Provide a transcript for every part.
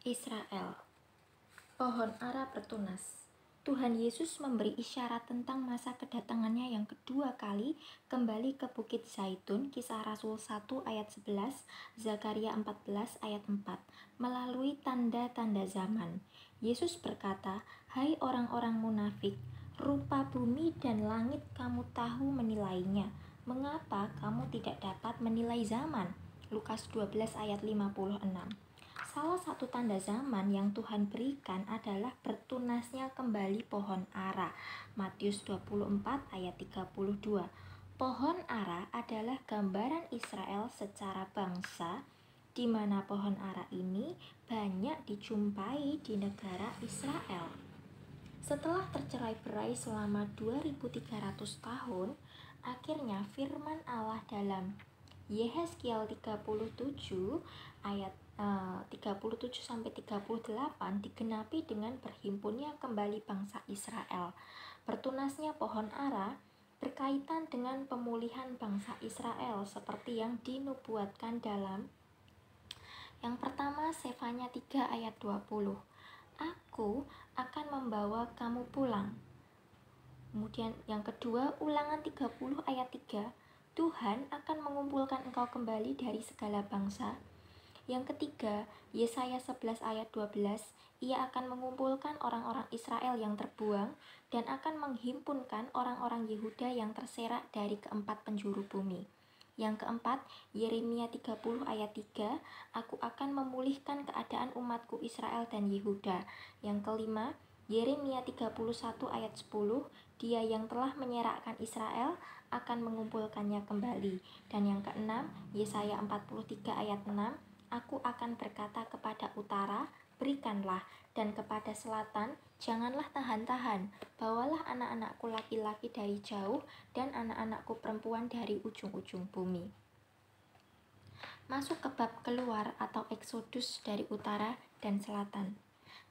Israel. Pohon ara bertunas. Tuhan Yesus memberi isyarat tentang masa kedatangannya yang kedua kali kembali ke Bukit Zaitun, Kisah Rasul 1 ayat 11, Zakaria 14 ayat 4, melalui tanda-tanda zaman. Yesus berkata, "Hai orang-orang munafik, rupa bumi dan langit kamu tahu menilainya. Mengapa kamu tidak dapat menilai zaman?" Lukas 12 ayat 56. Salah satu tanda zaman yang Tuhan berikan adalah bertunasnya kembali pohon ara. Matius 24 ayat 32. Pohon ara adalah gambaran Israel secara bangsa, di mana pohon ara ini banyak dijumpai di negara Israel. Setelah tercerai-berai selama 2300 tahun, akhirnya firman Allah dalam Yehezkiel 37 ayat 37-38 digenapi dengan berhimpunnya kembali bangsa Israel. Bertunasnya pohon ara berkaitan dengan pemulihan bangsa Israel seperti yang dinubuatkan dalam yang pertama Sefanya 3 ayat 20. Aku akan membawa kamu pulang. Kemudian yang kedua Ulangan 30 ayat 3. Tuhan akan mengumpulkan engkau kembali dari segala bangsa. Yang ketiga, Yesaya 11 ayat 12, ia akan mengumpulkan orang-orang Israel yang terbuang dan akan menghimpunkan orang-orang Yehuda yang terserak dari keempat penjuru bumi. Yang keempat, Yeremia 30 ayat 3, aku akan memulihkan keadaan umatku Israel dan Yehuda. Yang kelima, Yeremia 31 ayat 10, dia yang telah menyerakkan Israel akan mengumpulkannya kembali. Dan yang keenam, Yesaya 43 ayat 6, aku akan berkata kepada utara, berikanlah, dan kepada selatan, janganlah tahan-tahan. Bawalah anak-anakku laki-laki dari jauh, dan anak-anakku perempuan dari ujung-ujung bumi. Masuk ke bab keluar atau Eksodus dari utara dan selatan.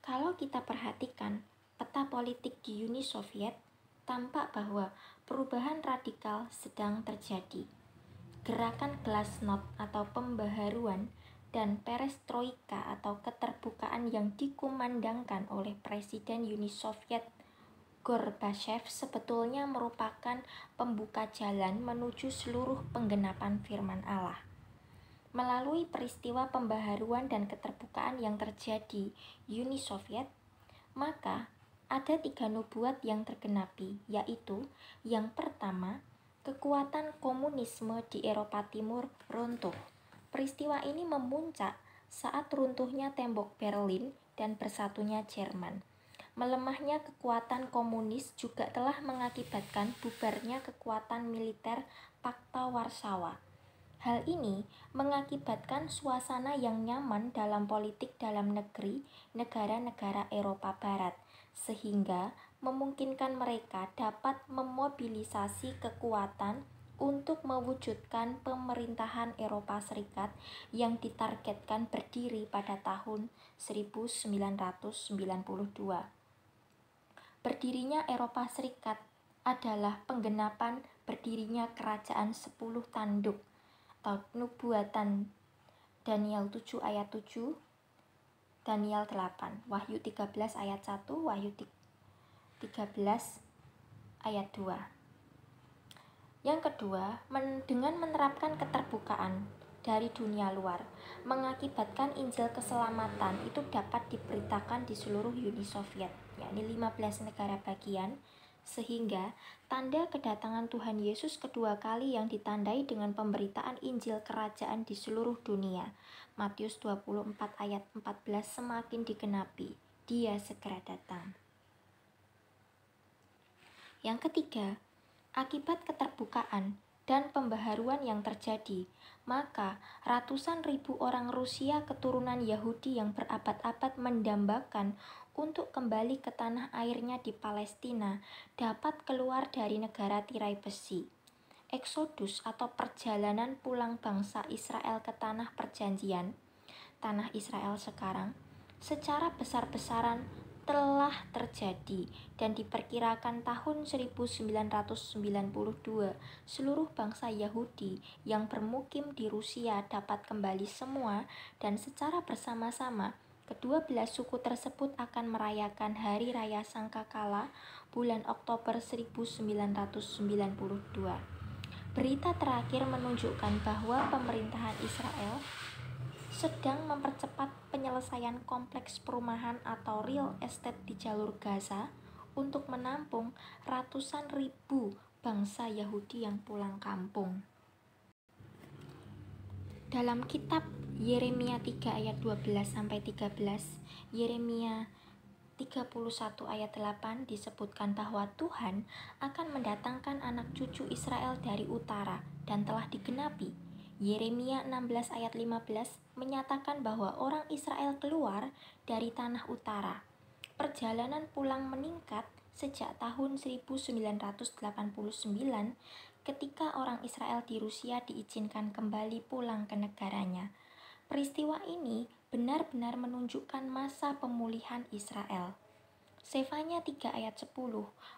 Kalau kita perhatikan peta politik di Uni Soviet, tampak bahwa perubahan radikal sedang terjadi. Gerakan glasnost atau pembaharuan dan perestroika atau keterbukaan yang dikumandangkan oleh Presiden Uni Soviet Gorbachev sebetulnya merupakan pembuka jalan menuju seluruh penggenapan firman Allah. Melalui peristiwa pembaharuan dan keterbukaan yang terjadi Uni Soviet, maka ada 3 nubuat yang tergenapi, yaitu yang pertama, kekuatan komunisme di Eropa Timur runtuh. Peristiwa ini memuncak saat runtuhnya tembok Berlin dan bersatunya Jerman. Melemahnya kekuatan komunis juga telah mengakibatkan bubarnya kekuatan militer Pakta Warsawa. Hal ini mengakibatkan suasana yang nyaman dalam politik dalam negeri negara-negara Eropa Barat, sehingga memungkinkan mereka dapat memobilisasi kekuatan untuk mewujudkan pemerintahan Eropa Serikat yang ditargetkan berdiri pada tahun 1992. Berdirinya Eropa Serikat adalah penggenapan berdirinya kerajaan 10 tanduk atau nubuatan Daniel 7 ayat 7, Daniel 8, Wahyu 13 ayat 1, Wahyu 13 ayat 2. Yang kedua, dengan menerapkan keterbukaan dari dunia luar, mengakibatkan Injil keselamatan itu dapat diberitakan di seluruh Uni Soviet, yakni 15 negara bagian, sehingga tanda kedatangan Tuhan Yesus kedua kali yang ditandai dengan pemberitaan Injil kerajaan di seluruh dunia, Matius 24 ayat 14 semakin digenapi. Dia segera datang. Yang ketiga, akibat keterbukaan dan pembaharuan yang terjadi, maka ratusan ribu orang Rusia keturunan Yahudi yang berabad-abad mendambakan untuk kembali ke tanah airnya di Palestina dapat keluar dari negara tirai besi. Eksodus atau perjalanan pulang bangsa Israel ke tanah perjanjian, tanah Israel sekarang, secara besar-besaran telah terjadi dan diperkirakan tahun 1992 seluruh bangsa Yahudi yang bermukim di Rusia dapat kembali semua dan secara bersama-sama Kedua belas suku tersebut akan merayakan Hari Raya Sangkakala bulan Oktober 1992. Berita terakhir menunjukkan bahwa pemerintahan Israel sedang mempercepat penyelesaian kompleks perumahan atau real estate di jalur Gaza untuk menampung ratusan ribu bangsa Yahudi yang pulang kampung. Dalam kitab Yeremia 3 ayat 12-13, Yeremia 31 ayat 8 disebutkan bahwa Tuhan akan mendatangkan anak cucu Israel dari utara dan telah digenapi. Yeremia 16 ayat 15 menyatakan bahwa orang Israel keluar dari tanah utara. Perjalanan pulang meningkat sejak tahun 1989 ketika orang Israel di Rusia diizinkan kembali pulang ke negaranya. Peristiwa ini benar-benar menunjukkan masa pemulihan Israel. Sefanya 3 ayat 10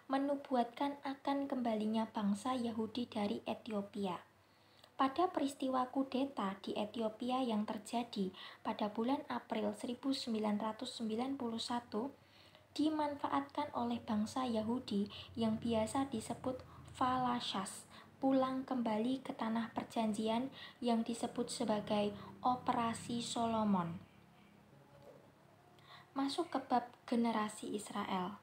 menubuatkan akan kembalinya bangsa Yahudi dari Ethiopia. Pada peristiwa kudeta di Ethiopia yang terjadi pada bulan April 1991, dimanfaatkan oleh bangsa Yahudi yang biasa disebut falashas, pulang kembali ke tanah perjanjian yang disebut sebagai Operasi Solomon. Masuk ke bab generasi Israel.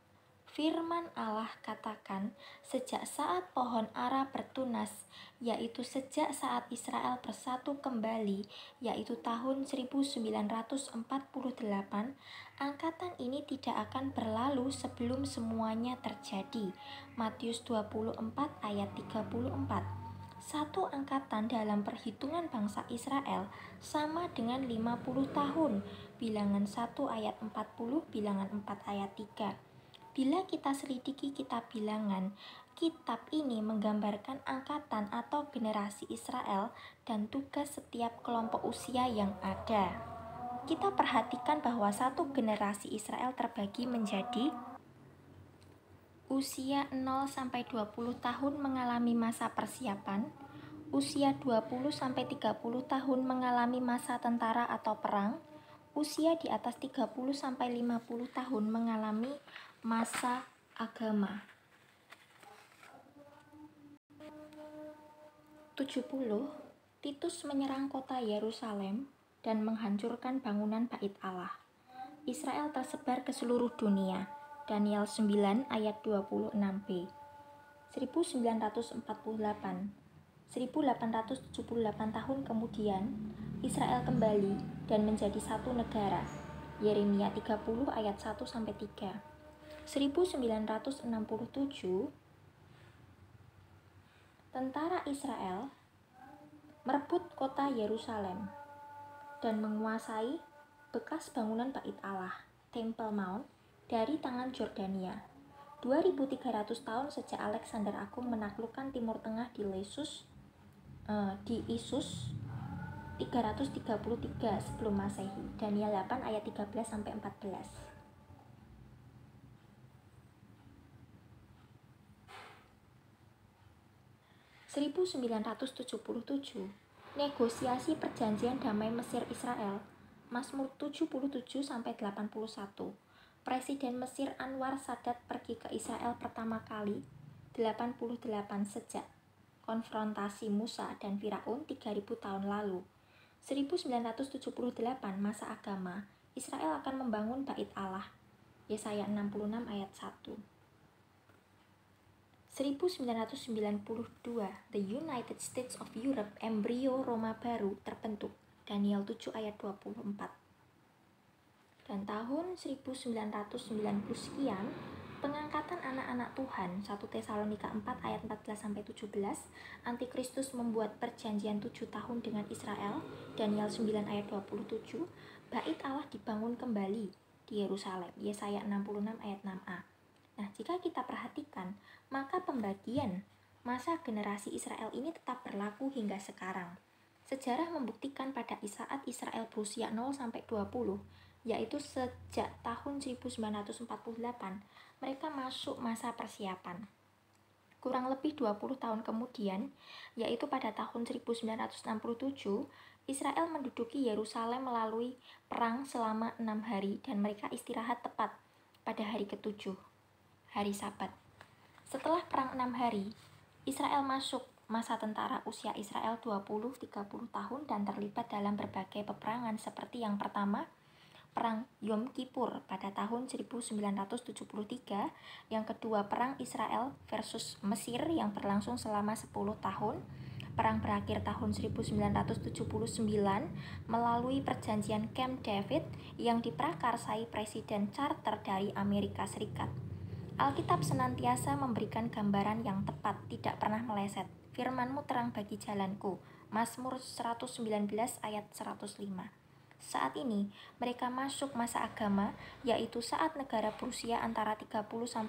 Firman Allah katakan, sejak saat pohon ara bertunas, yaitu sejak saat Israel bersatu kembali, yaitu tahun 1948, angkatan ini tidak akan berlalu sebelum semuanya terjadi. Matius 24 ayat 34. Satu angkatan dalam perhitungan bangsa Israel sama dengan 50 tahun. Bilangan 1 ayat 40, bilangan 4 ayat 3. Bila kita selidiki kitab bilangan, kitab ini menggambarkan angkatan atau generasi Israel dan tugas setiap kelompok usia yang ada. Kita perhatikan bahwa satu generasi Israel terbagi menjadi usia 0-20 tahun mengalami masa persiapan, usia 20-30 tahun mengalami masa tentara atau perang, usia di atas 30-50 tahun mengalami masa agama. 70. Titus menyerang kota Yerusalem dan menghancurkan bangunan Bait Allah. Israel tersebar ke seluruh dunia. Daniel 9 ayat 26b. 1948. 1878 tahun kemudian, Israel kembali dan menjadi satu negara. Yeremia 30 ayat 1-3. 1967, tentara Israel merebut kota Yerusalem dan menguasai bekas bangunan Bait Allah, Temple Mount, dari tangan Jordania. 2300 tahun sejak Alexander Agung menaklukkan Timur Tengah di Isus 333 sebelum Masehi. Daniel 8 ayat 13-14. 1977, negosiasi perjanjian damai Mesir-Israel, Mazmur 77-81. Presiden Mesir Anwar Sadat pergi ke Israel pertama kali 88 sejak konfrontasi Musa dan Firaun 3000 tahun lalu. 1978 masa agama, Israel akan membangun Bait Allah. Yesaya 66 ayat 1. 1992, The United States of Europe, embrio Roma baru terbentuk. Daniel 7 ayat 24. Dan tahun 1990 sekian, pengangkatan anak-anak Tuhan 1 Tesalonika 4 ayat 14-17, Antikristus membuat perjanjian 7 tahun dengan Israel. Daniel 9 ayat 27. Bait Allah dibangun kembali di Yerusalem. Yesaya 66 ayat 6a. Nah, jika kita perhatikan, maka pembagian masa generasi Israel ini tetap berlaku hingga sekarang. Sejarah membuktikan pada saat Israel berusia 0-20, yaitu sejak tahun 1948, mereka masuk masa persiapan. Kurang lebih 20 tahun kemudian, yaitu pada tahun 1967, Israel menduduki Yerusalem melalui perang selama 6 hari dan mereka istirahat tepat pada hari ke-7, hari Sabat. Setelah perang 6 hari, Israel masuk masa tentara. Usia Israel 20-30 tahun dan terlibat dalam berbagai peperangan seperti yang pertama, Perang Yom Kippur pada tahun 1973, yang kedua Perang Israel versus Mesir yang berlangsung selama 10 tahun, perang berakhir tahun 1979 melalui perjanjian Camp David yang diprakarsai Presiden Carter dari Amerika Serikat. Alkitab senantiasa memberikan gambaran yang tepat, tidak pernah meleset. Firman-Mu terang bagi jalanku. Mazmur 119 ayat 105. Saat ini, mereka masuk masa agama, yaitu saat negara berusia antara 30-50,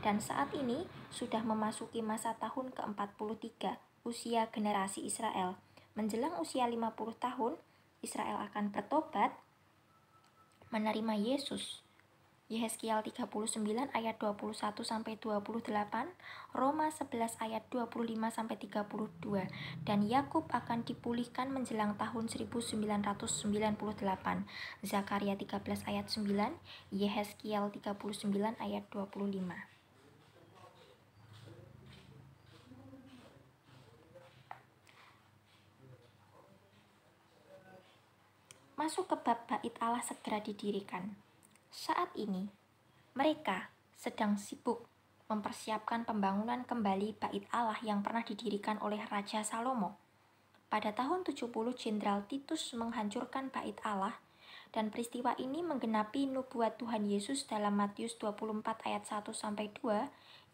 dan saat ini sudah memasuki masa tahun ke-43, usia generasi Israel. Menjelang usia 50 tahun, Israel akan bertobat, menerima Yesus. Yehezkiel 39 ayat 21-28, Roma 11 ayat 25-32, dan Yakub akan dipulihkan menjelang tahun 1998. Zakaria 13 ayat 9, Yehezkiel 39 ayat 25. Masuk ke bab bait Allah segera didirikan. Saat ini, mereka sedang sibuk mempersiapkan pembangunan kembali bait Allah yang pernah didirikan oleh Raja Salomo. Pada tahun 70, Jenderal Titus menghancurkan bait Allah, dan peristiwa ini menggenapi nubuat Tuhan Yesus dalam Matius 24 ayat 1-2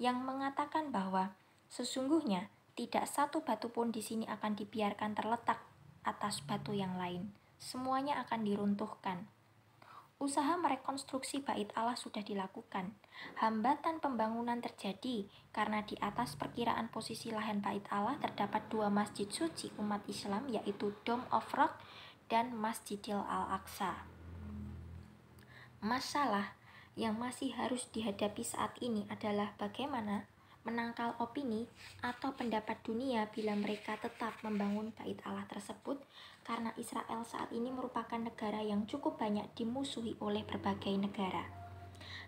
yang mengatakan bahwa sesungguhnya tidak satu batu pun di sini akan dibiarkan terletak atas batu yang lain. Semuanya akan diruntuhkan. Usaha merekonstruksi bait Allah sudah dilakukan. Hambatan pembangunan terjadi karena di atas perkiraan posisi lahan bait Allah terdapat 2 masjid suci umat Islam, yaitu Dome of Rock dan Masjidil Al-Aqsa. Masalah yang masih harus dihadapi saat ini adalah bagaimana menangkal opini atau pendapat dunia bila mereka tetap membangun bait Allah tersebut, karena Israel saat ini merupakan negara yang cukup banyak dimusuhi oleh berbagai negara.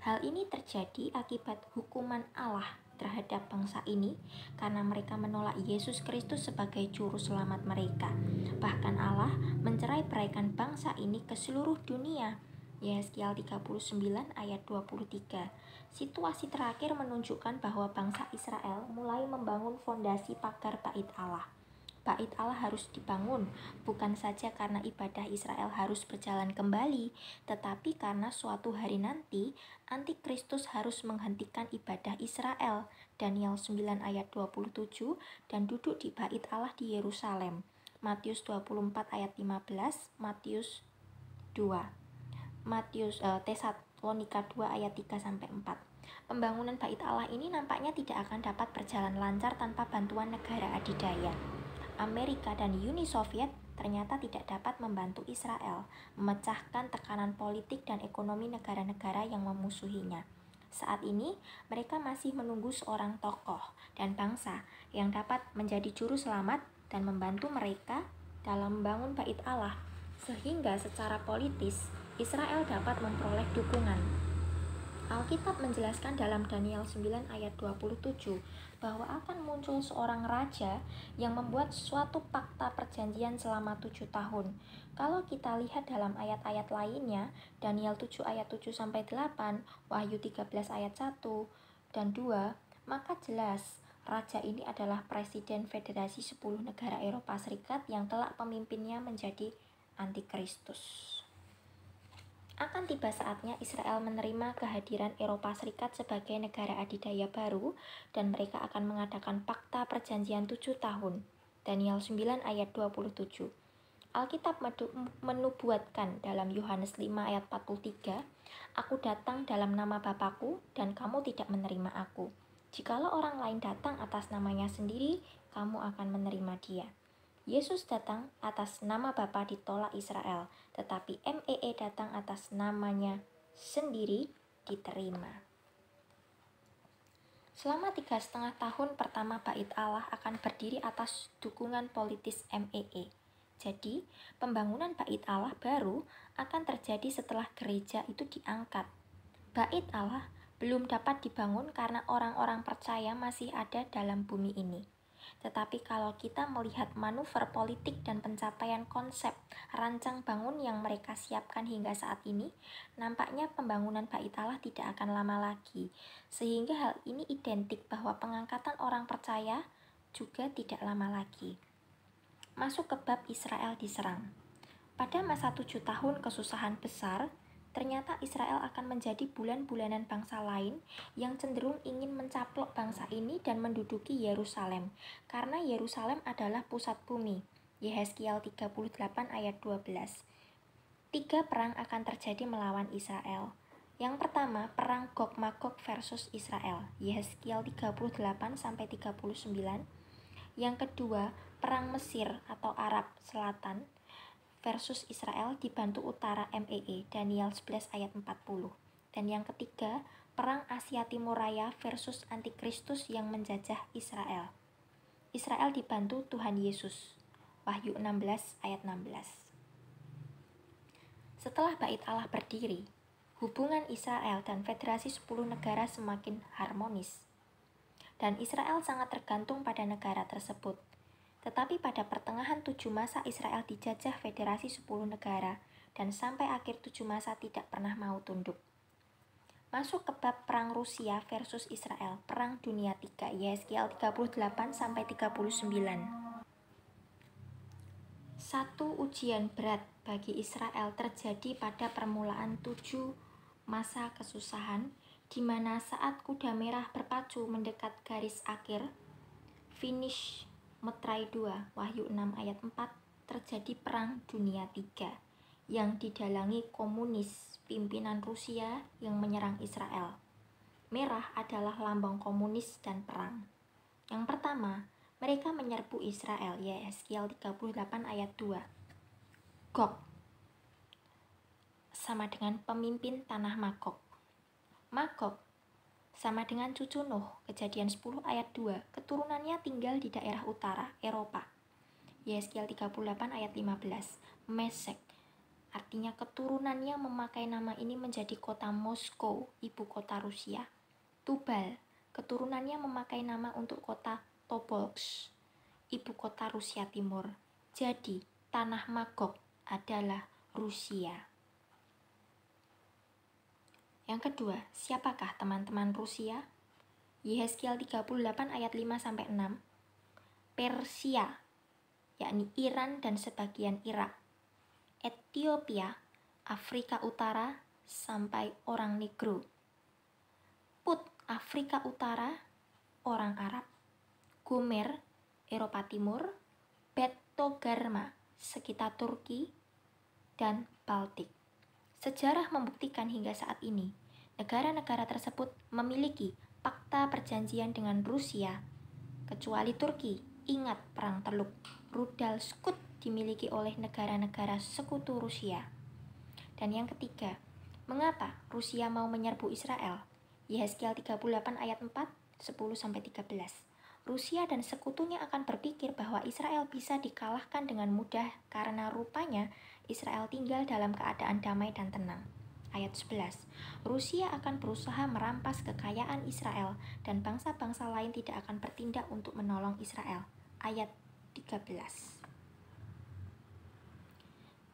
Hal ini terjadi akibat hukuman Allah terhadap bangsa ini karena mereka menolak Yesus Kristus sebagai juru selamat mereka. Bahkan Allah mencerai-beraikan bangsa ini ke seluruh dunia. Yehezkiel 39 ayat 23. Situasi terakhir menunjukkan bahwa bangsa Israel mulai membangun fondasi pagar bait Allah. Bait Allah harus dibangun, bukan saja karena ibadah Israel harus berjalan kembali, tetapi karena suatu hari nanti, Antikristus harus menghentikan ibadah Israel, Daniel 9 ayat 27, dan duduk di bait Allah di Yerusalem, Matius 24 ayat 15, Matius 2. Tesalonika 2 ayat 3-4. Pembangunan bait Allah ini nampaknya tidak akan dapat berjalan lancar tanpa bantuan negara adidaya. Amerika dan Uni Soviet ternyata tidak dapat membantu Israel memecahkan tekanan politik dan ekonomi negara-negara yang memusuhinya. Saat ini, mereka masih menunggu seorang tokoh dan bangsa yang dapat menjadi juru selamat dan membantu mereka dalam membangun bait Allah, sehingga secara politis Israel dapat memperoleh dukungan. Alkitab menjelaskan dalam Daniel 9 ayat 27 bahwa akan muncul seorang raja yang membuat suatu fakta perjanjian selama 7 tahun. Kalau kita lihat dalam ayat-ayat lainnya, Daniel 7 ayat 7-8, Wahyu 13 ayat 1 dan 2, maka jelas raja ini adalah Presiden Federasi 10 negara Eropa Serikat yang kelak pemimpinnya menjadi Antikristus. Akan tiba saatnya Israel menerima kehadiran Eropa Serikat sebagai negara adidaya baru, dan mereka akan mengadakan fakta perjanjian 7 tahun. Daniel 9 ayat 27. Alkitab menubuatkan dalam Yohanes 5 ayat 43, Aku datang dalam nama Bapakku dan kamu tidak menerima aku. Jikalau orang lain datang atas namanya sendiri, kamu akan menerima dia. Yesus datang atas nama Bapa ditolak Israel, tetapi MEE datang atas namanya sendiri diterima. Selama 3,5 tahun pertama bait Allah akan berdiri atas dukungan politis MEE. Jadi, pembangunan bait Allah baru akan terjadi setelah gereja itu diangkat. Bait Allah belum dapat dibangun karena orang-orang percaya masih ada dalam bumi ini. Tetapi kalau kita melihat manuver politik dan pencapaian konsep rancang bangun yang mereka siapkan hingga saat ini, nampaknya pembangunan bait Allah tidak akan lama lagi. Sehingga hal ini identik bahwa pengangkatan orang percaya juga tidak lama lagi. Masuk ke bab Israel diserang. Pada masa 7 tahun kesusahan besar, ternyata Israel akan menjadi bulan-bulanan bangsa lain yang cenderung ingin mencaplok bangsa ini dan menduduki Yerusalem, karena Yerusalem adalah pusat bumi. Yehezkiel 38 ayat 12. 3 perang akan terjadi melawan Israel. Yang pertama, perang Gog-Magog versus Israel, Yehezkiel 38-39. Yang kedua, perang Mesir atau Arab Selatan versus Israel dibantu utara MEE, Daniel 11 ayat 40. Dan yang ketiga, perang Asia Timur Raya versus Antikristus yang menjajah Israel. Israel dibantu Tuhan Yesus, Wahyu 16 ayat 16. Setelah bait Allah berdiri, hubungan Israel dan Federasi 10 negara semakin harmonis. Dan Israel sangat tergantung pada negara tersebut. Tetapi pada pertengahan 7 masa Israel dijajah Federasi 10 negara dan sampai akhir 7 masa tidak pernah mau tunduk. Masuk ke bab perang Rusia versus Israel, Perang Dunia III, Yehezkiel 38-39. Satu ujian berat bagi Israel terjadi pada permulaan 7 masa kesusahan, di mana saat kuda merah berpacu mendekat garis akhir, finish Metrai 2, Wahyu 6 ayat 4, terjadi Perang Dunia III yang didalangi komunis pimpinan Rusia yang menyerang Israel. Merah adalah lambang komunis dan perang. Yang pertama, mereka menyerbu Israel, Yehezkiel 38 ayat 2. Gog sama dengan pemimpin tanah Magog. Magog sama dengan cucu Nuh, Kejadian 10 ayat 2, keturunannya tinggal di daerah utara Eropa. Yehezkiel 38 ayat 15. Mesek, artinya keturunannya memakai nama ini menjadi kota Moskow, ibu kota Rusia. Tubal, keturunannya memakai nama untuk kota Tobolsk, ibu kota Rusia Timur. Jadi, tanah Magog adalah Rusia. Yang kedua, siapakah teman-teman Rusia? Yehezkiel 38 ayat 5-6. Persia, yakni Iran dan sebagian Irak. Ethiopia, Afrika Utara sampai orang Negro. Put, Afrika Utara, orang Arab. Gomer, Eropa Timur. Bet Togarma, sekitar Turki dan Baltik. Sejarah membuktikan hingga saat ini, negara-negara tersebut memiliki fakta perjanjian dengan Rusia, kecuali Turki. Ingat Perang Teluk, rudal Skut dimiliki oleh negara-negara sekutu Rusia. Dan yang ketiga, mengapa Rusia mau menyerbu Israel? Yehezkiel 38 ayat 4, 10-13. Rusia dan sekutunya akan berpikir bahwa Israel bisa dikalahkan dengan mudah karena rupanya Israel tinggal dalam keadaan damai dan tenang. Ayat 11. Rusia akan berusaha merampas kekayaan Israel dan bangsa-bangsa lain tidak akan bertindak untuk menolong Israel. Ayat 13.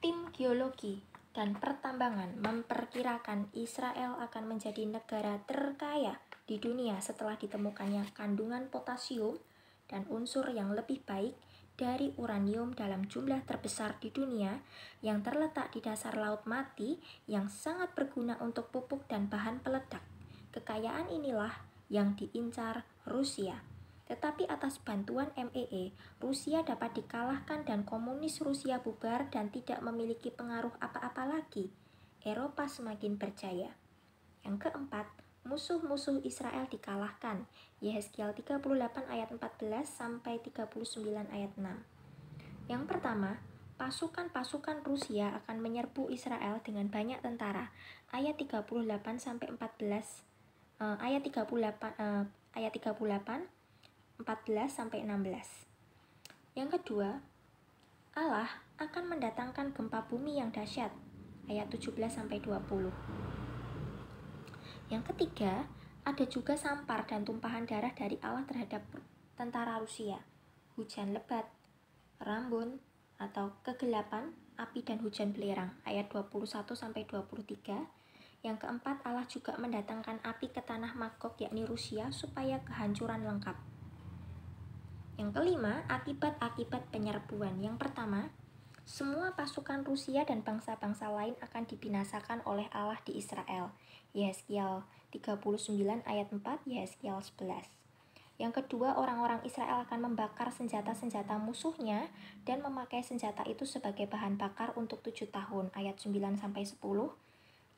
Tim geologi dan pertambangan memperkirakan Israel akan menjadi negara terkaya di dunia setelah ditemukannya kandungan potasium dan unsur yang lebih baik dari uranium dalam jumlah terbesar di dunia yang terletak di dasar laut mati yang sangat berguna untuk pupuk dan bahan peledak. Kekayaan inilah yang diincar Rusia. Tetapi atas bantuan MEE, Rusia dapat dikalahkan dan komunis Rusia bubar dan tidak memiliki pengaruh apa-apa lagi. Eropa semakin berjaya. Yang keempat, musuh-musuh Israel dikalahkan. Yehezkiel 38 ayat 14 sampai 39 ayat 6. Yang pertama, pasukan-pasukan Rusia akan menyerbu Israel dengan banyak tentara. Ayat 38 sampai 14 ayat 38 14 sampai 16. Yang kedua, Allah akan mendatangkan gempa bumi yang dahsyat. Ayat 17-20. Yang ketiga, ada juga sampar dan tumpahan darah dari Allah terhadap tentara Rusia, hujan lebat, rambun atau kegelapan, api dan hujan belerang. Ayat 21-23. Yang keempat, Allah juga mendatangkan api ke tanah Magog yakni Rusia supaya kehancuran lengkap. Yang kelima, akibat-akibat penyerbuan. Yang pertama, semua pasukan Rusia dan bangsa-bangsa lain akan dibinasakan oleh Allah di Israel. Yehezkiel 39 ayat 4, Yehezkiel 11. Yang kedua, orang-orang Israel akan membakar senjata-senjata musuhnya dan memakai senjata itu sebagai bahan bakar untuk 7 tahun. Ayat 9-10.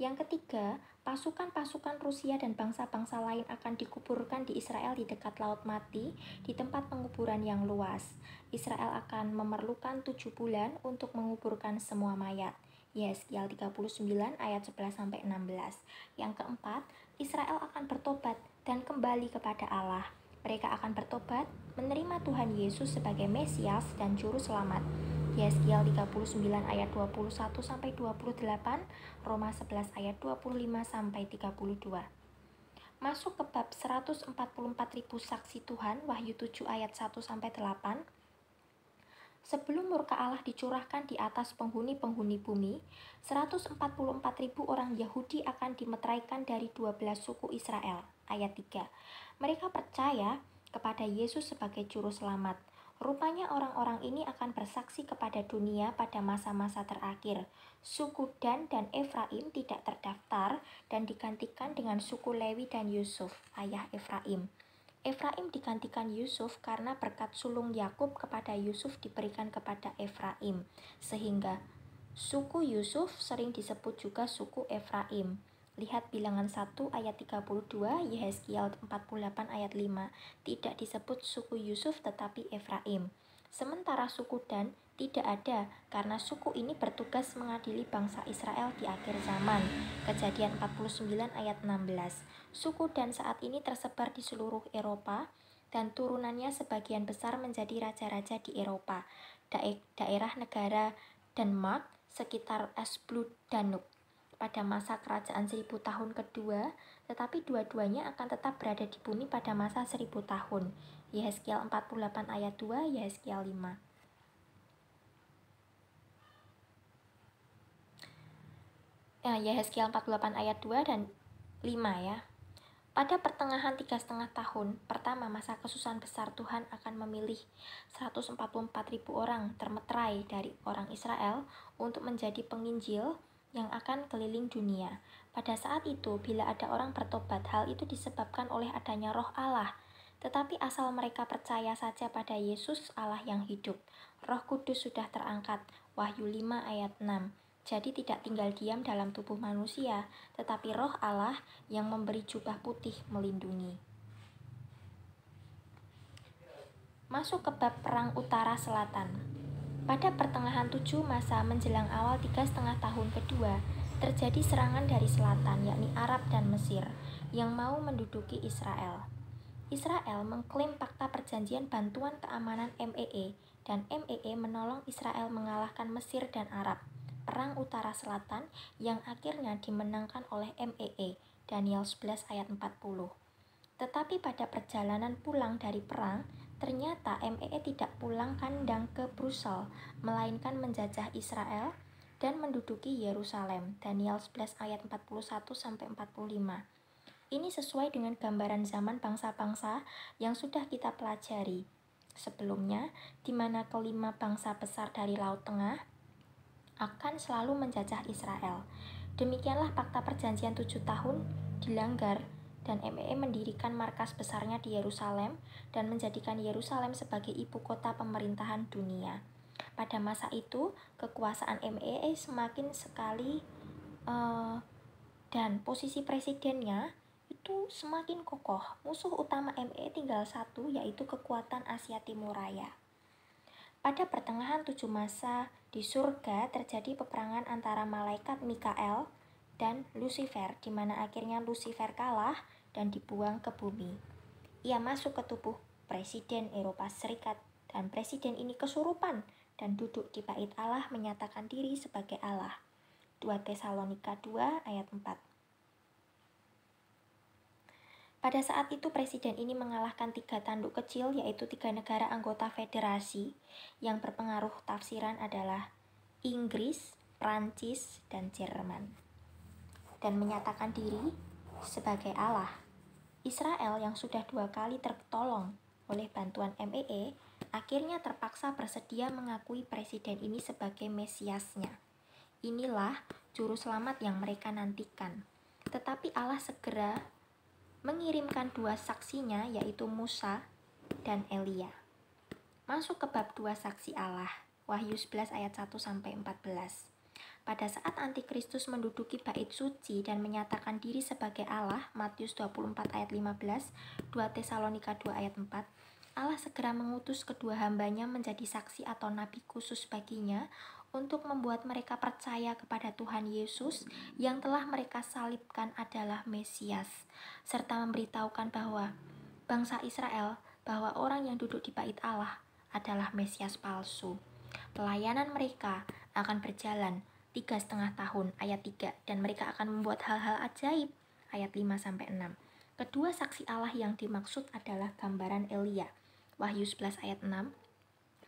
Yang ketiga, pasukan-pasukan Rusia dan bangsa-bangsa lain akan dikuburkan di Israel di dekat Laut Mati, di tempat penguburan yang luas. Israel akan memerlukan 7 bulan untuk menguburkan semua mayat. Yehezkiel 39 ayat 11-16. Yang keempat, Israel akan bertobat dan kembali kepada Allah. Mereka akan bertobat, menerima Tuhan Yesus sebagai Mesias dan Juru Selamat. Yehezkiel 39 ayat 21-28, Roma 11 ayat 25-32. Masuk ke bab 144.000 saksi Tuhan, Wahyu 7 ayat 1-8. Sebelum murka Allah dicurahkan di atas penghuni-penghuni bumi, 144.000 orang Yahudi akan dimeteraikan dari 12 suku Israel. Ayat 3. Mereka percaya kepada Yesus sebagai juru selamat. Rupanya orang-orang ini akan bersaksi kepada dunia pada masa-masa terakhir. Suku Dan dan Efraim tidak terdaftar dan digantikan dengan suku Lewi dan Yusuf, ayah Efraim. Efraim digantikan Yusuf karena berkat sulung Yakub kepada Yusuf diberikan kepada Efraim, sehingga suku Yusuf sering disebut juga suku Efraim. Lihat Bilangan 1 ayat 32, Yehezkiel 48 ayat 5. Tidak disebut suku Yusuf tetapi Efraim. Sementara suku Dan tidak ada karena suku ini bertugas mengadili bangsa Israel di akhir zaman. Kejadian 49 ayat 16. Suku Dan saat ini tersebar di seluruh Eropa dan turunannya sebagian besar menjadi raja-raja di Eropa. Daerah negara Denmark sekitar Esblut Danube pada masa kerajaan 1000 tahun kedua, tetapi dua-duanya akan tetap berada di bumi pada masa 1000 tahun. Yehezkiel 48 ayat 2, Yehezkiel 5. Yehezkiel 48 ayat 2 dan 5 ya. Pada pertengahan 3,5 tahun pertama masa kesusahan besar, Tuhan akan memilih 144.000 orang termeterai dari orang Israel untuk menjadi penginjil yang akan keliling dunia. Pada saat itu, bila ada orang bertobat, hal itu disebabkan oleh adanya Roh Allah. Tetapi asal mereka percaya saja pada Yesus Allah yang hidup. Roh Kudus sudah terangkat. Wahyu 5 ayat 6. Jadi tidak tinggal diam dalam tubuh manusia, tetapi Roh Allah yang memberi jubah putih melindungi. Masuk ke bab perang utara selatan. Pada pertengahan 7 masa menjelang awal 3,5 tahun kedua, terjadi serangan dari selatan, yakni Arab dan Mesir, yang mau menduduki Israel. Israel mengklaim fakta perjanjian bantuan keamanan MEE, dan MEE menolong Israel mengalahkan Mesir dan Arab. Perang utara selatan yang akhirnya dimenangkan oleh MEE, Daniel 11 ayat 40. Tetapi pada perjalanan pulang dari perang, ternyata MEE tidak pulang kandang ke Brusel, melainkan menjajah Israel dan menduduki Yerusalem. Daniel 11 ayat 41-45. Ini sesuai dengan gambaran zaman bangsa-bangsa yang sudah kita pelajari sebelumnya, di mana kelima bangsa besar dari Laut Tengah akan selalu menjajah Israel. Demikianlah fakta perjanjian 7 tahun dilanggar, dan MEE mendirikan markas besarnya di Yerusalem dan menjadikan Yerusalem sebagai ibu kota pemerintahan dunia. Pada masa itu, kekuasaan MEE semakin sekali dan posisi presidennya itu semakin kokoh. Musuh utama MEE tinggal satu, yaitu kekuatan Asia Timur Raya. Pada pertengahan 7 masa di surga terjadi peperangan antara malaikat Mikael dan Lucifer, di mana akhirnya Lucifer kalah dan dibuang ke bumi. Ia masuk ke tubuh Presiden Eropa Serikat, dan presiden ini kesurupan dan duduk di bait Allah menyatakan diri sebagai Allah. 2 Tesalonika 2 ayat 4. Pada saat itu presiden ini mengalahkan 3 tanduk kecil, yaitu 3 negara anggota federasi yang berpengaruh. Tafsiran adalah Inggris, Prancis, dan Jerman, dan menyatakan diri sebagai Allah. Israel yang sudah 2 kali tertolong oleh bantuan MEE akhirnya terpaksa bersedia mengakui presiden ini sebagai Mesiasnya. Inilah juru selamat yang mereka nantikan. Tetapi Allah segera mengirimkan 2 saksinya, yaitu Musa dan Elia. Masuk ke bab 2 saksi Allah, Wahyu 11 ayat 1-14. Pada saat Antikristus menduduki bait suci dan menyatakan diri sebagai Allah, Matius 24 ayat 15, 2 Tesalonika 2 ayat 4, Allah segera mengutus kedua hambanya menjadi saksi atau nabi khusus baginya untuk membuat mereka percaya kepada Tuhan Yesus yang telah mereka salibkan adalah Mesias, serta memberitahukan bahwa bangsa Israel bahwa orang yang duduk di bait Allah adalah Mesias palsu. Pelayanan mereka akan berjalan 3,5 tahun, ayat 3, dan mereka akan membuat hal-hal ajaib, ayat 5-6. Kedua saksi Allah yang dimaksud adalah gambaran Elia, Wahyu 11 ayat 6,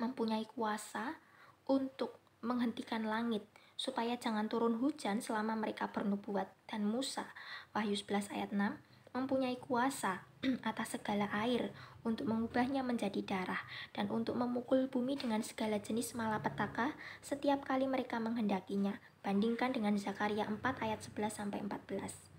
mempunyai kuasa untuk menghentikan langit supaya jangan turun hujan selama mereka bernubuat, dan Musa, Wahyu 11 ayat 6, mempunyai kuasa atas segala air untuk mengubahnya menjadi darah dan untuk memukul bumi dengan segala jenis malapetaka setiap kali mereka menghendakinya. Bandingkan dengan Zakaria 4 ayat 11-14.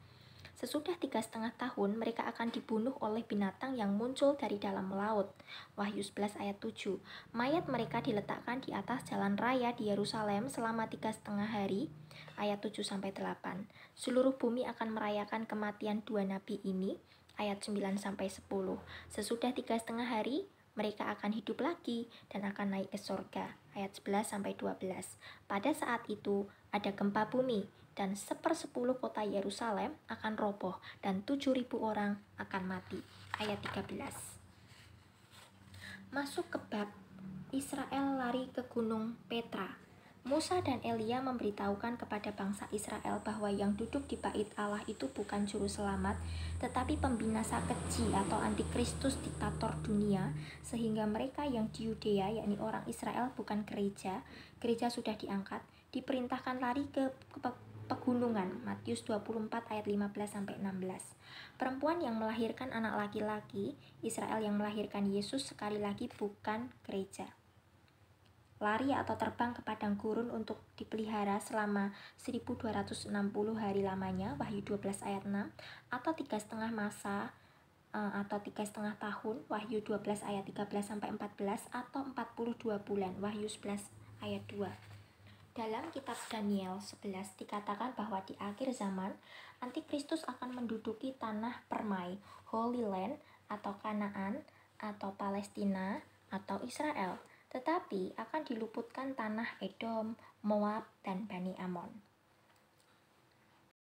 Sesudah 3,5 tahun, mereka akan dibunuh oleh binatang yang muncul dari dalam laut. Wahyu 11 ayat 7. Mayat mereka diletakkan di atas jalan raya di Yerusalem selama 3,5 hari. Ayat 7-8. Seluruh bumi akan merayakan kematian 2 nabi ini. Ayat 9-10. Sesudah 3,5 hari, mereka akan hidup lagi dan akan naik ke surga. Ayat 11-12. Pada saat itu ada gempa bumi, dan 1/10 kota Yerusalem akan roboh dan 7.000 orang akan mati. Ayat 13. Masuk ke bab Israel lari ke Gunung Petra. Musa dan Elia memberitahukan kepada bangsa Israel bahwa yang duduk di bait Allah itu bukan juru selamat, tetapi pembinasa keji atau antikristus, diktator dunia, sehingga mereka yang di Yudea, yakni orang Israel bukan gereja sudah diangkat, diperintahkan lari ke pegunungan. Matius 24 ayat 15-16. Perempuan yang melahirkan anak laki-laki, Israel yang melahirkan Yesus, sekali lagi bukan gereja. Lari atau terbang ke padang gurun untuk dipelihara selama 1260 hari lamanya, Wahyu 12 ayat 6, atau 3,5 masa atau 3,5 tahun, Wahyu 12 ayat 13-14, atau 42 bulan, Wahyu 11 ayat 2. Dalam kitab Daniel 11 dikatakan bahwa di akhir zaman, Antikristus akan menduduki tanah permai, Holy Land, atau Kanaan, atau Palestina, atau Israel, tetapi akan diluputkan tanah Edom, Moab, dan Bani Amon.